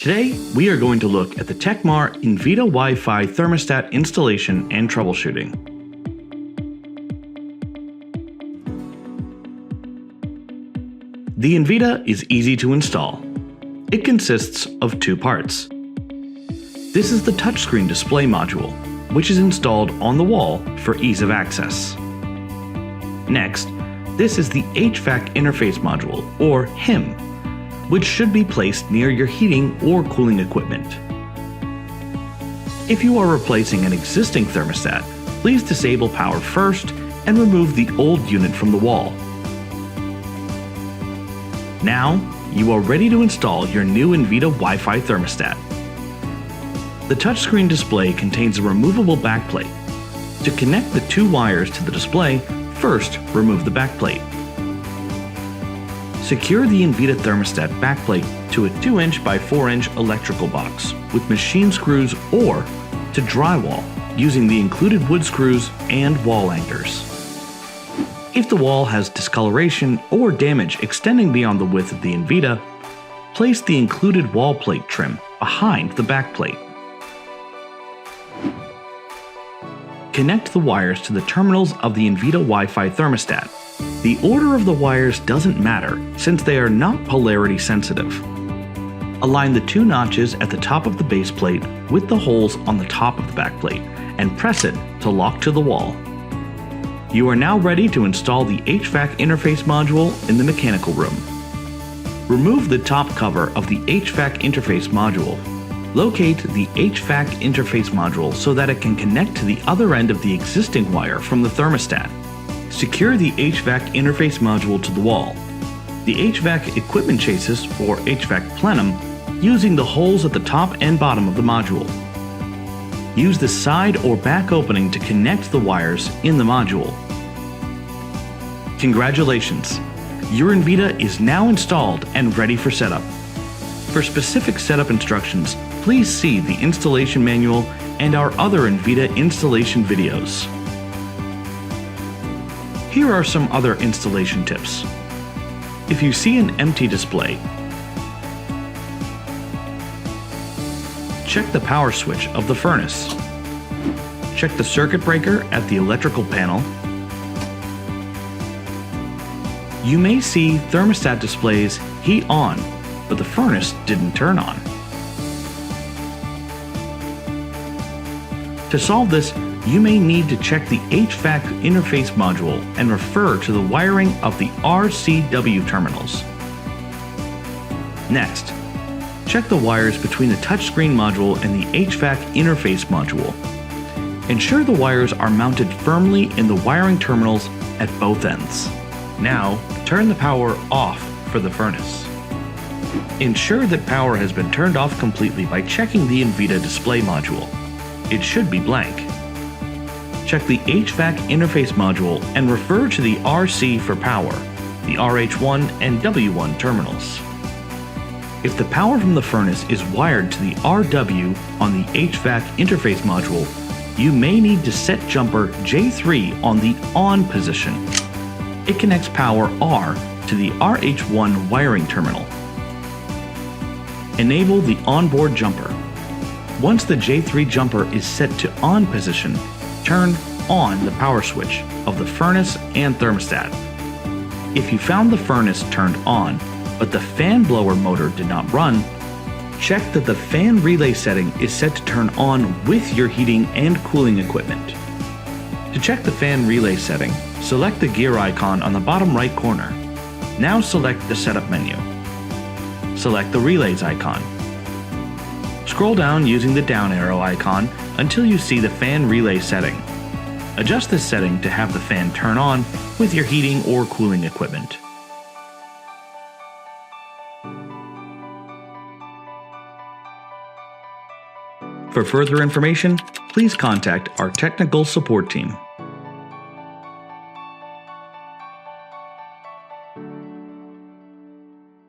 Today, we are going to look at the Tecmar Invita Wi-Fi thermostat installation and troubleshooting. The Invita is easy to install. It consists of two parts. This is the touchscreen display module, which is installed on the wall for ease of access. Next, this is the HVAC interface module, or HIM, which should be placed near your heating or cooling equipment. If you are replacing an existing thermostat, please disable power first and remove the old unit from the wall. Now, you are ready to install your new Invita Wi-Fi thermostat. The touchscreen display contains a removable backplate. To connect the two wires to the display, first remove the backplate. Secure the Invita thermostat backplate to a 2-inch by 4-inch electrical box with machine screws or to drywall using the included wood screws and wall anchors. If the wall has discoloration or damage extending beyond the width of the Invita, place the included wall plate trim behind the backplate. Connect the wires to the terminals of the Invita Wi-Fi thermostat. The order of the wires doesn't matter since they are not polarity sensitive. Align the two notches at the top of the base plate with the holes on the top of the backplate and press it to lock to the wall. You are now ready to install the HVAC interface module in the mechanical room. Remove the top cover of the HVAC interface module. Locate the HVAC interface module so that it can connect to the other end of the existing wire from the thermostat. Secure the HVAC interface module to the wall. The HVAC equipment chases, or HVAC plenum, using the holes at the top and bottom of the module. Use the side or back opening to connect the wires in the module. Congratulations! Your Invita is now installed and ready for setup. For specific setup instructions, please see the installation manual and our other Invita installation videos. Here are some other installation tips. If you see an empty display, check the power switch of the furnace. Check the circuit breaker at the electrical panel. You may see thermostat displays heat on, but the furnace didn't turn on. To solve this, you may need to check the HVAC interface module and refer to the wiring of the RCW terminals. Next, check the wires between the touchscreen module and the HVAC interface module. Ensure the wires are mounted firmly in the wiring terminals at both ends. Now, turn the power off for the furnace. Ensure that power has been turned off completely by checking the Invita display module. It should be blank. Check the HVAC interface module and refer to the RC for power, the RH1 and W1 terminals. If the power from the furnace is wired to the RW on the HVAC interface module, you may need to set jumper J3 on the on position. It connects power R to the RH1 wiring terminal. Enable the onboard jumper. Once the J3 jumper is set to on position, turn on the power switch of the furnace and thermostat. If you found the furnace turned on, but the fan blower motor did not run, check that the fan relay setting is set to turn on with your heating and cooling equipment. To check the fan relay setting, select the gear icon on the bottom right corner. Now select the setup menu. Select the relays icon. Scroll down using the down arrow icon until you see the fan relay setting. Adjust this setting to have the fan turn on with your heating or cooling equipment. For further information, please contact our technical support team.